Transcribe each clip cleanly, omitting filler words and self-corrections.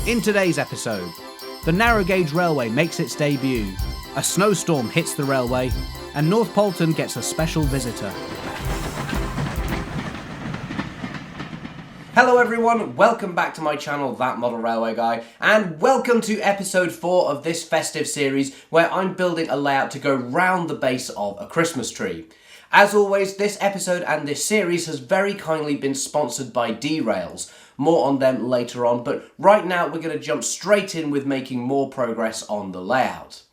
In today's episode, the narrow gauge railway makes its debut, a snowstorm hits the railway, and North Poleton gets a special visitor. Hello everyone, welcome back to my channel, That Model Railway Guy, and welcome to episode 4 of this festive series where I'm building a layout to go round the base of a Christmas tree. As always, this episode and this series has very kindly been sponsored by D-Rails. More on them later on, but right now we're going to jump straight in with making more progress on the layout.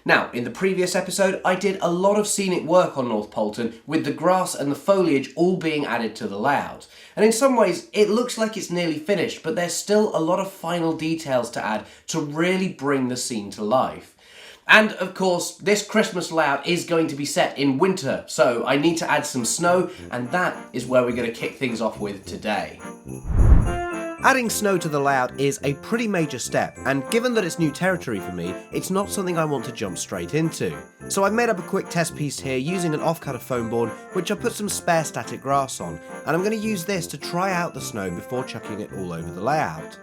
Now, in the previous episode, I did a lot of scenic work on North Poleton, with the grass and the foliage all being added to the layout. And in some ways, it looks like it's nearly finished, but there's still a lot of final details to add to really bring the scene to life. And of course, this Christmas layout is going to be set in winter, so I need to add some snow, and that is where we're going to kick things off with today. Adding snow to the layout is a pretty major step, and given that it's new territory for me, it's not something I want to jump straight into. So I've made up a quick test piece here using an offcutter foam board, which I put some spare static grass on, and I'm going to use this to try out the snow before chucking it all over the layout.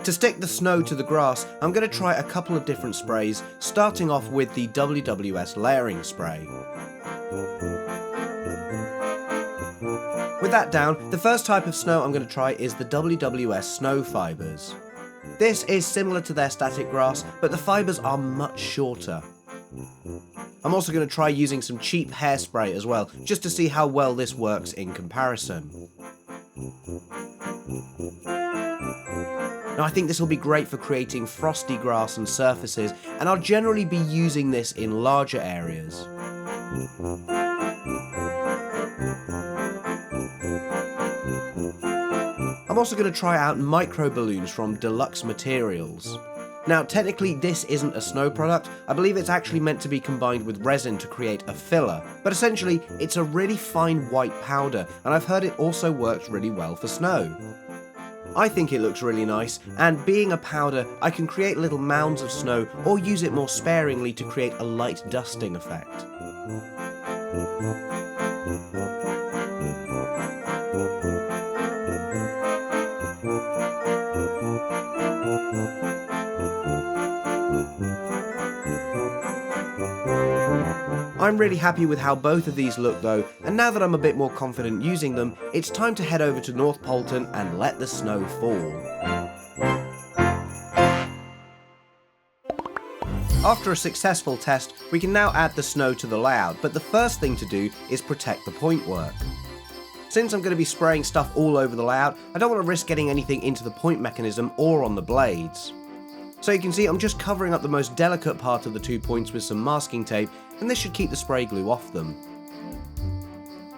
To stick the snow to the grass, I'm going to try a couple of different sprays, starting off with the WWS layering spray. With that down, the first type of snow I'm going to try is the WWS snow fibres. This is similar to their static grass, but the fibres are much shorter. I'm also going to try using some cheap hairspray as well, just to see how well this works in comparison. Now I think this will be great for creating frosty grass and surfaces, and I'll generally be using this in larger areas. I'm also going to try out micro balloons from Deluxe Materials. Now technically this isn't a snow product, I believe it's actually meant to be combined with resin to create a filler, but essentially it's a really fine white powder, and I've heard it also works really well for snow. I think it looks really nice, and being a powder, I can create little mounds of snow or use it more sparingly to create a light dusting effect. I'm really happy with how both of these look though, and now that I'm a bit more confident using them, it's time to head over to North Poleton and let the snow fall. After a successful test, we can now add the snow to the layout, but the first thing to do is protect the point work. Since I'm going to be spraying stuff all over the layout, I don't want to risk getting anything into the point mechanism or on the blades. So you can see I'm just covering up the most delicate part of the 2 points with some masking tape, and this should keep the spray glue off them.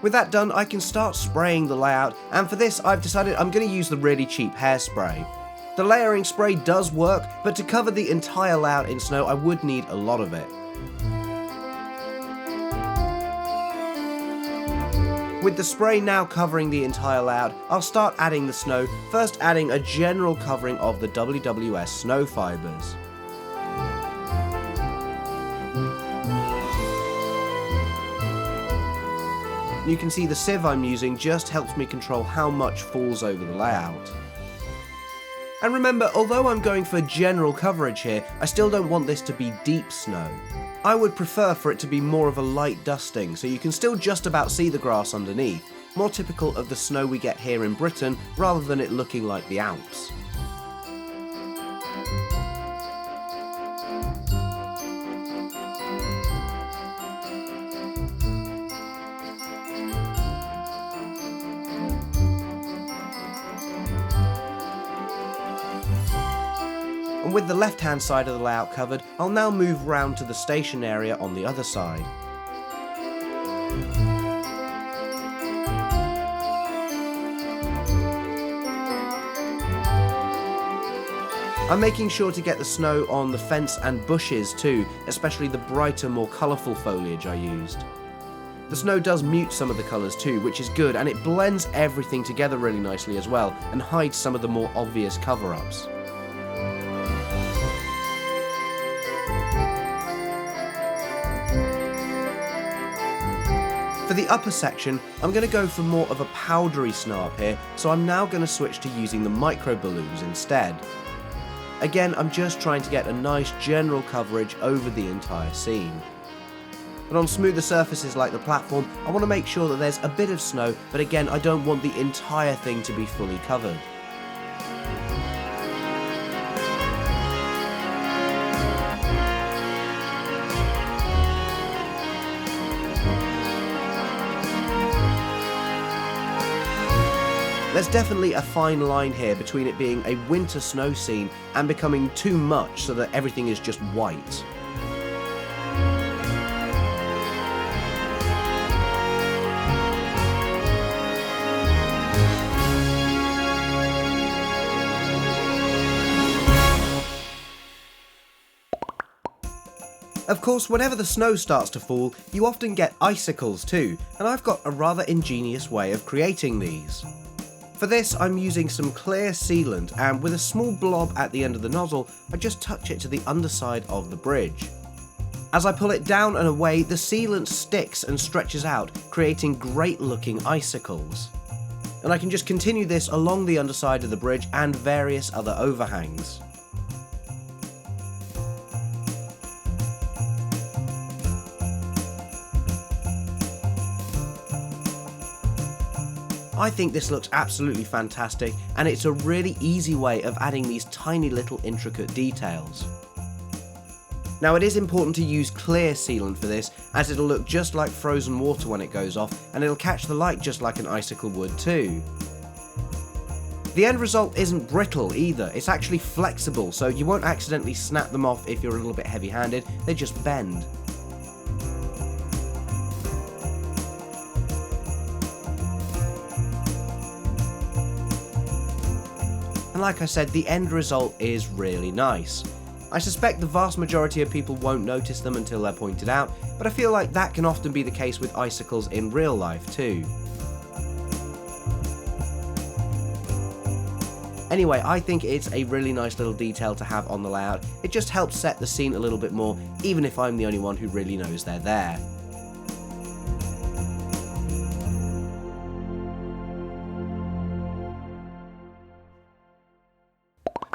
With that done, I can start spraying the layout, and for this I've decided I'm going to use the really cheap hairspray. The layering spray does work, but to cover the entire layout in snow I would need a lot of it. With the spray now covering the entire layout, I'll start adding the snow, first adding a general covering of the WWS snow fibres. You can see the sieve I'm using just helps me control how much falls over the layout. And remember, although I'm going for general coverage here, I still don't want this to be deep snow. I would prefer for it to be more of a light dusting, so you can still just about see the grass underneath, more typical of the snow we get here in Britain rather than it looking like the Alps. And with the left-hand side of the layout covered, I'll now move round to the station area on the other side. I'm making sure to get the snow on the fence and bushes too, especially the brighter, more colourful foliage I used. The snow does mute some of the colours too, which is good, and it blends everything together really nicely as well, and hides some of the more obvious cover-ups. For the upper section, I'm going to go for more of a powdery snow up here, so I'm now going to switch to using the micro balloons instead. Again, I'm just trying to get a nice general coverage over the entire scene. But on smoother surfaces like the platform, I want to make sure that there's a bit of snow, but again, I don't want the entire thing to be fully covered. There's definitely a fine line here between it being a winter snow scene and becoming too much so that everything is just white. Of course, whenever the snow starts to fall, you often get icicles too, and I've got a rather ingenious way of creating these. For this, I'm using some clear sealant, and with a small blob at the end of the nozzle, I just touch it to the underside of the bridge. As I pull it down and away, the sealant sticks and stretches out, creating great looking icicles. And I can just continue this along the underside of the bridge and various other overhangs. I think this looks absolutely fantastic, and it's a really easy way of adding these tiny little intricate details. Now, it is important to use clear sealant for this, as it'll look just like frozen water when it goes off, and it'll catch the light just like an icicle would too. The end result isn't brittle either, it's actually flexible, so you won't accidentally snap them off if you're a little bit heavy-handed, they just bend. And like I said, the end result is really nice. I suspect the vast majority of people won't notice them until they're pointed out, but I feel like that can often be the case with icicles in real life too. Anyway, I think it's a really nice little detail to have on the layout. It just helps set the scene a little bit more, even if I'm the only one who really knows they're there.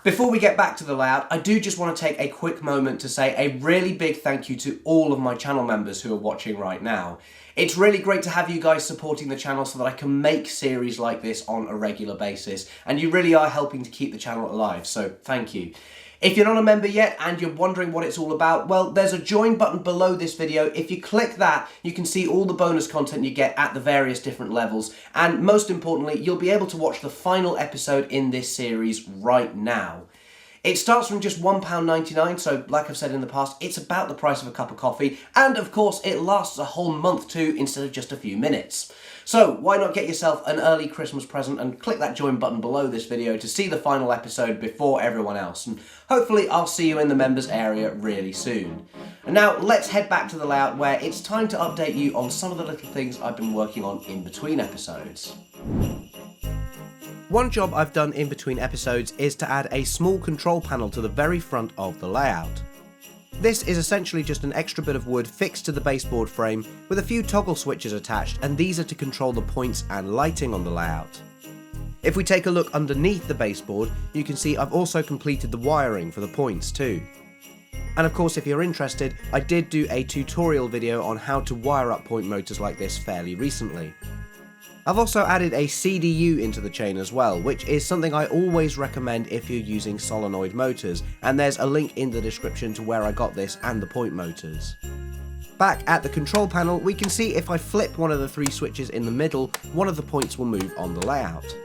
Before we get back to the layout, I do just want to take a quick moment to say a really big thank you to all of my channel members who are watching right now. It's really great to have you guys supporting the channel so that I can make series like this on a regular basis, and you really are helping to keep the channel alive, so thank you. If you're not a member yet and you're wondering what it's all about, well, there's a join button below this video. If you click that, you can see all the bonus content you get at the various different levels, and most importantly, you'll be able to watch the final episode in this series right now. It starts from just £1.99, so like I've said in the past, it's about the price of a cup of coffee, and of course it lasts a whole month too, instead of just a few minutes. So why not get yourself an early Christmas present and click that join button below this video to see the final episode before everyone else, and hopefully I'll see you in the members area really soon. And now let's head back to the layout where it's time to update you on some of the little things I've been working on in between episodes. One job I've done in between episodes is to add a small control panel to the very front of the layout. This is essentially just an extra bit of wood fixed to the baseboard frame with a few toggle switches attached, and these are to control the points and lighting on the layout. If we take a look underneath the baseboard, you can see I've also completed the wiring for the points too. And of course, if you're interested, I did do a tutorial video on how to wire up point motors like this fairly recently. I've also added a CDU into the chain as well, which is something I always recommend if you're using solenoid motors, and there's a link in the description to where I got this and the point motors. Back at the control panel, we can see if I flip one of the three switches in the middle, one of the points will move on the layout.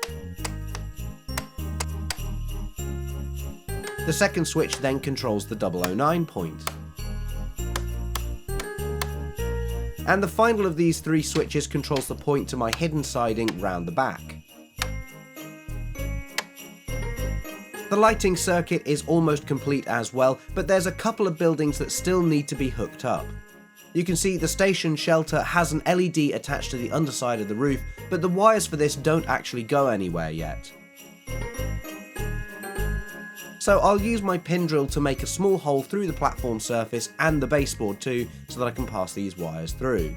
The second switch then controls the 009 point. And the final of these three switches controls the point to my hidden siding round the back. The lighting circuit is almost complete as well, but there's a couple of buildings that still need to be hooked up. You can see the station shelter has an LED attached to the underside of the roof, but the wires for this don't actually go anywhere yet. So I'll use my pin drill to make a small hole through the platform surface and the baseboard too, so that I can pass these wires through.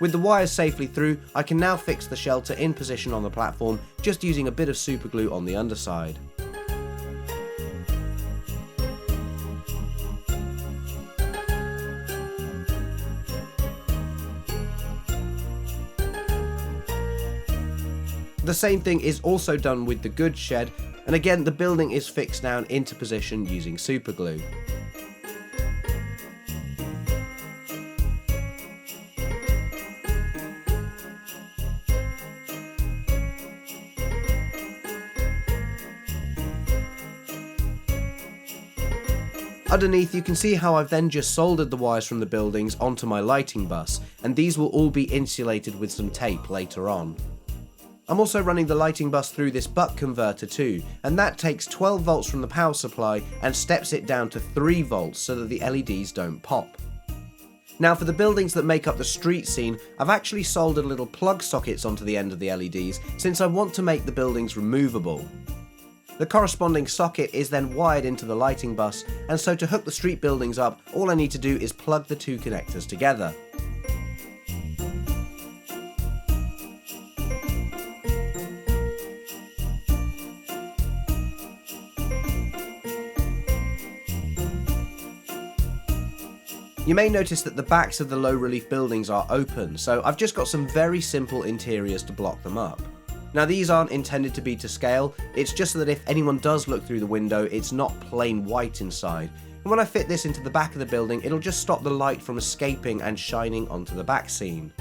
With the wires safely through, I can now fix the shelter in position on the platform just using a bit of super glue on the underside. The same thing is also done with the goods shed, and again the building is fixed down into position using super glue. Underneath you can see how I've then just soldered the wires from the buildings onto my lighting bus, and these will all be insulated with some tape later on. I'm also running the lighting bus through this buck converter too, and that takes 12 volts from the power supply and steps it down to 3 volts so that the LEDs don't pop. Now for the buildings that make up the street scene, I've actually soldered little plug sockets onto the end of the LEDs since I want to make the buildings removable. The corresponding socket is then wired into the lighting bus, and so to hook the street buildings up, all I need to do is plug the two connectors together. You may notice that the backs of the low relief buildings are open, so I've just got some very simple interiors to block them up. Now these aren't intended to be to scale, it's just so that if anyone does look through the window, it's not plain white inside. And when I fit this into the back of the building, it'll just stop the light from escaping and shining onto the back scene.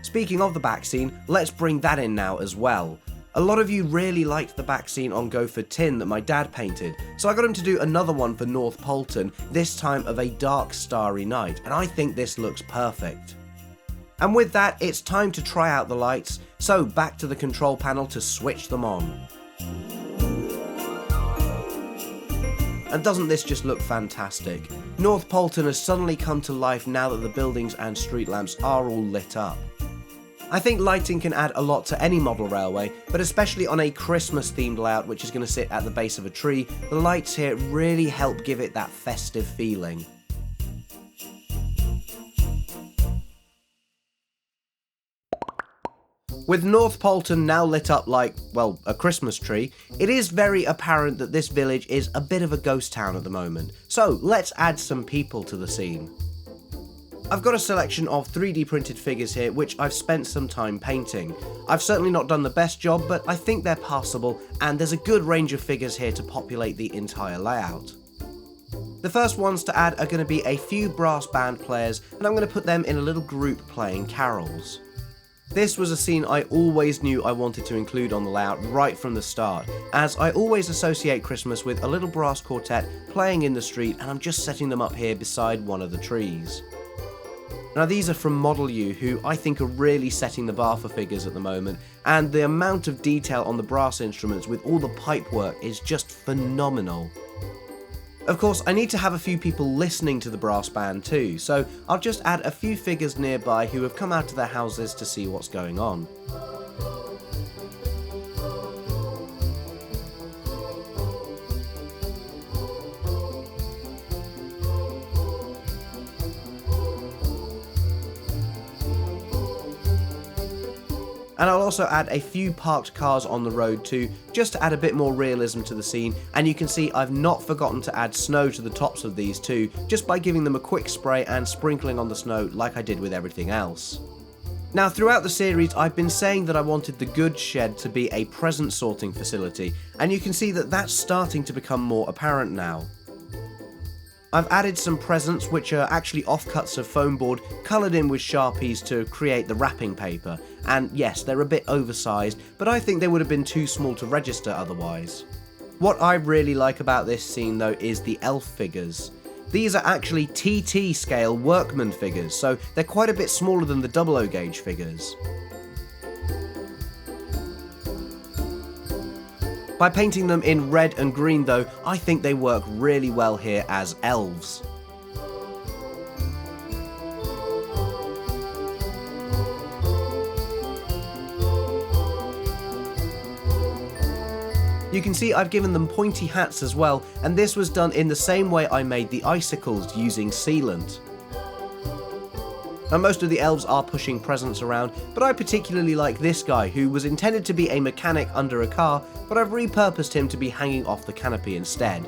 Speaking of the back scene, let's bring that in now as well. A lot of you really liked the back scene on Go for Tin that my dad painted, so I got him to do another one for North Poleton, this time of a dark starry night, and I think this looks perfect. And with that, it's time to try out the lights, so back to the control panel to switch them on. And doesn't this just look fantastic? North Poleton has suddenly come to life now that the buildings and street lamps are all lit up. I think lighting can add a lot to any model railway, but especially on a Christmas themed layout which is going to sit at the base of a tree, the lights here really help give it that festive feeling. With North Poleton now lit up like, well, a Christmas tree, it is very apparent that this village is a bit of a ghost town at the moment, so let's add some people to the scene. I've got a selection of 3D printed figures here which I've spent some time painting. I've certainly not done the best job, but I think they're passable, and there's a good range of figures here to populate the entire layout. The first ones to add are going to be a few brass band players, and I'm going to put them in a little group playing carols. This was a scene I always knew I wanted to include on the layout right from the start, as I always associate Christmas with a little brass quartet playing in the street, and I'm just setting them up here beside one of the trees. Now these are from Model U, who I think are really setting the bar for figures at the moment, and the amount of detail on the brass instruments with all the pipe work is just phenomenal. Of course, I need to have a few people listening to the brass band too, so I'll just add a few figures nearby who have come out to their houses to see what's going on. And I'll also add a few parked cars on the road too, just to add a bit more realism to the scene, and you can see I've not forgotten to add snow to the tops of these too, just by giving them a quick spray and sprinkling on the snow like I did with everything else. Now throughout the series I've been saying that I wanted the goods shed to be a present sorting facility, and you can see that that's starting to become more apparent now. I've added some presents which are actually offcuts of foam board coloured in with Sharpies to create the wrapping paper, and yes, they're a bit oversized, but I think they would have been too small to register otherwise. What I really like about this scene though is the elf figures. These are actually TT scale workman figures, so they're quite a bit smaller than the 00 gauge figures. By painting them in red and green though, I think they work really well here as elves. You can see I've given them pointy hats as well, and this was done in the same way I made the icicles using sealant. And most of the elves are pushing presents around, but I particularly like this guy, who was intended to be a mechanic under a car, but I've repurposed him to be hanging off the canopy instead.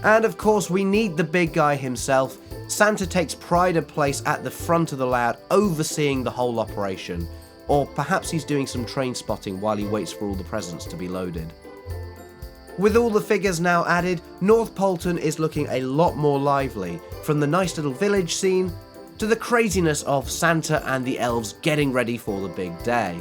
And of course we need the big guy himself. Santa takes pride of place at the front of the layout, overseeing the whole operation. Or perhaps he's doing some train spotting while he waits for all the presents to be loaded. With all the figures now added, North Poleton is looking a lot more lively, from the nice little village scene to the craziness of Santa and the elves getting ready for the big day.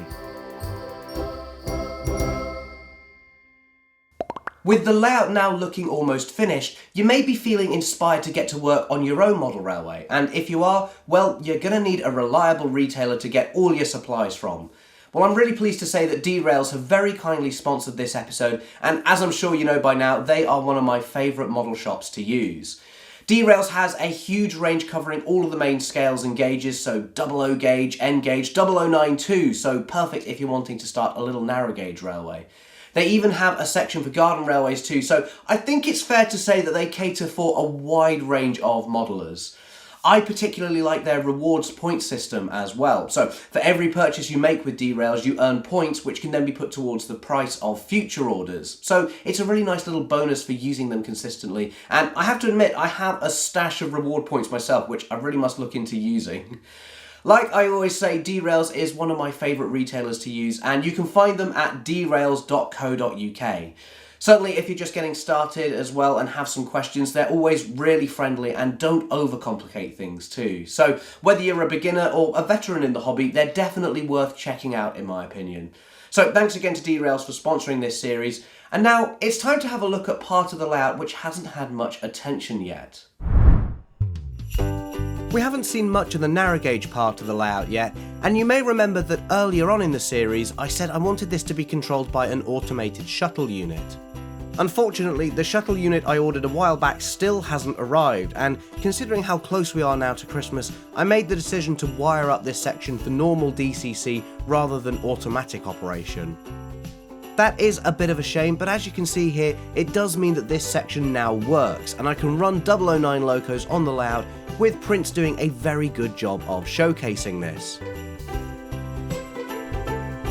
With the layout now looking almost finished, you may be feeling inspired to get to work on your own model railway, and if you are, well, you're going to need a reliable retailer to get all your supplies from. Well, I'm really pleased to say that D-Rails have very kindly sponsored this episode, and as I'm sure you know by now, they are one of my favourite model shops to use. D-Rails has a huge range covering all of the main scales and gauges, so 00 gauge, N gauge, 0009 too, so perfect if you're wanting to start a little narrow gauge railway. They even have a section for garden railways too, so I think it's fair to say that they cater for a wide range of modelers. I particularly like their rewards point system as well. So for every purchase you make with D-Rails, you earn points which can then be put towards the price of future orders. So it's a really nice little bonus for using them consistently. And I have to admit, I have a stash of reward points myself, which I really must look into using. Like I always say, D-Rails is one of my favourite retailers to use, and you can find them at drails.co.uk. Certainly if you're just getting started as well and have some questions, they're always really friendly and don't overcomplicate things too. So whether you're a beginner or a veteran in the hobby, they're definitely worth checking out in my opinion. So thanks again to D-Rails for sponsoring this series. And now it's time to have a look at part of the layout which hasn't had much attention yet. We haven't seen much of the narrow gauge part of the layout yet, and you may remember that earlier on in the series I said I wanted this to be controlled by an automated shuttle unit. Unfortunately, the shuttle unit I ordered a while back still hasn't arrived, and considering how close we are now to Christmas, I made the decision to wire up this section for normal DCC rather than automatic operation. That is a bit of a shame, but as you can see here, it does mean that this section now works, and I can run 009 locos on the layout, with Prince doing a very good job of showcasing this.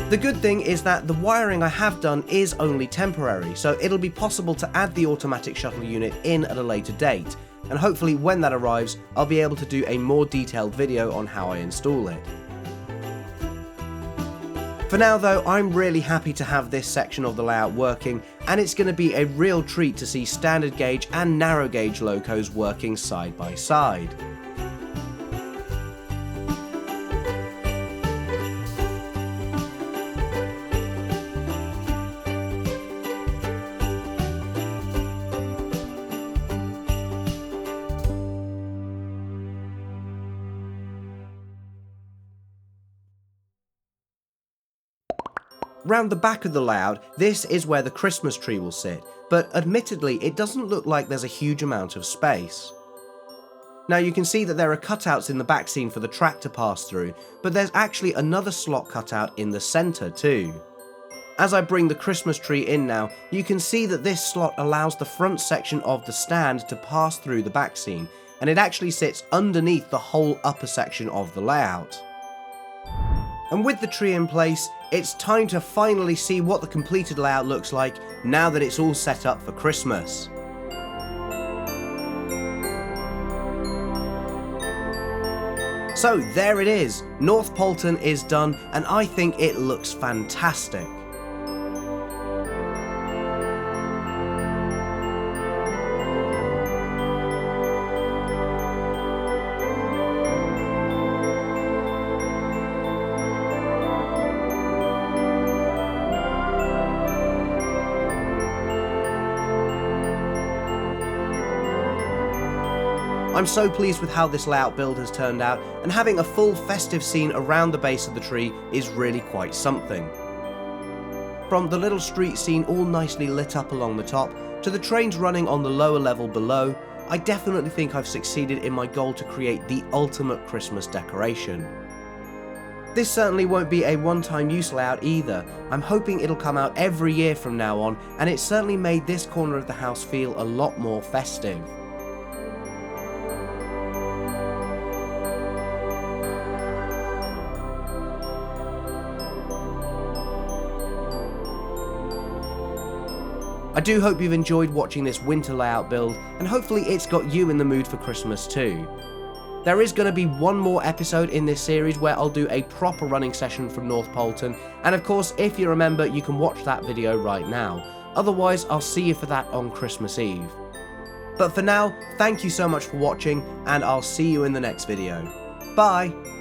The good thing is that the wiring I have done is only temporary, so it'll be possible to add the automatic shuttle unit in at a later date, and hopefully when that arrives, I'll be able to do a more detailed video on how I install it. For now though, I'm really happy to have this section of the layout working, and it's going to be a real treat to see standard gauge and narrow gauge locos working side by side. Round the back of the layout, this is where the Christmas tree will sit, but admittedly it doesn't look like there's a huge amount of space. Now you can see that there are cutouts in the back scene for the track to pass through, but there's actually another slot cutout in the centre too. As I bring the Christmas tree in now, you can see that this slot allows the front section of the stand to pass through the back scene, and it actually sits underneath the whole upper section of the layout. And with the tree in place, it's time to finally see what the completed layout looks like now that it's all set up for Christmas. So there it is, North Poleton is done, and I think it looks fantastic. I'm so pleased with how this layout build has turned out, and having a full festive scene around the base of the tree is really quite something. From the little street scene all nicely lit up along the top, to the trains running on the lower level below, I definitely think I've succeeded in my goal to create the ultimate Christmas decoration. This certainly won't be a one-time use layout either. I'm hoping it'll come out every year from now on, and it certainly made this corner of the house feel a lot more festive. I do hope you've enjoyed watching this winter layout build, and hopefully it's got you in the mood for Christmas too. There is going to be one more episode in this series where I'll do a proper running session from North Poleton, and of course if you remember you can watch that video right now. Otherwise I'll see you for that on Christmas Eve. But for now, thank you so much for watching, and I'll see you in the next video. Bye!